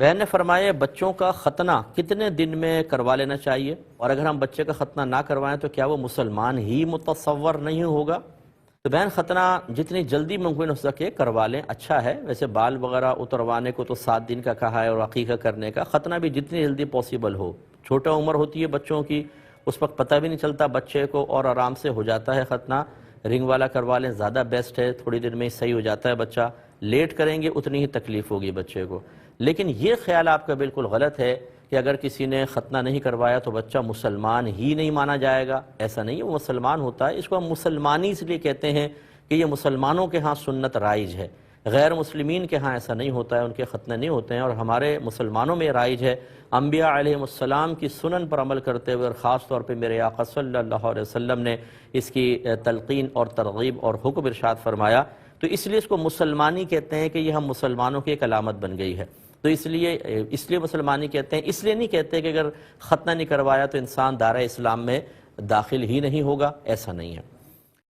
بہن نے فرمایا بچوں کا ختنہ کتنے دن میں کروا لینا چاہیے، اور اگر ہم بچے کا ختنہ نہ کروائیں تو کیا وہ مسلمان ہی متصور نہیں ہوگا؟ تو بہن ختنہ جتنی جلدی ممکن ہو سکے کروا لیں، اچھا ہے۔ ویسے بال وغیرہ اتروانے کو تو 7 دن کا کہا ہے، اور عقیقہ کرنے کا ختنہ بھی جتنی جلدی پاسبل ہو۔ چھوٹا عمر ہوتی ہے بچوں کی، اس وقت پتہ بھی نہیں چلتا بچے کو، اور آرام سے ہو جاتا ہے ختنہ۔ رنگ والا کروا لیں، زیادہ بیسٹ ہے، تھوڑی دیر میں ہی صحیح ہو جاتا ہے بچہ۔ لیٹ کریں گے اتنی ہی تکلیف ہوگی بچے کو۔ لیکن یہ خیال آپ کا بالکل غلط ہے کہ اگر کسی نے ختنہ نہیں کروایا تو بچہ مسلمان ہی نہیں مانا جائے گا۔ ایسا نہیں ہے، وہ مسلمان ہوتا ہے۔ اس کو ہم مسلمانی اس لیے کہتے ہیں کہ یہ مسلمانوں کے ہاں سنت رائج ہے، غیر مسلمین کے ہاں ایسا نہیں ہوتا ہے، ان کے ختنہ نہیں ہوتے ہیں، اور ہمارے مسلمانوں میں رائج ہے۔ انبیاء علیہ السلام کی سنن پر عمل کرتے ہوئے، اور خاص طور پہ میرے آقا صلی اللہ علیہ وسلم نے اس کی تلقین اور ترغیب اور حکم ارشاد فرمایا، تو اس لیے اس کو مسلمانی کہتے ہیں کہ یہ ہم مسلمانوں کی ایک علامت بن گئی ہے۔ تو اس لیے مسلمانی کہتے ہیں، اس لیے نہیں کہتے کہ اگر ختنہ نہیں کروایا تو انسان دائرہ اسلام میں داخل ہی نہیں ہوگا، ایسا نہیں ہے۔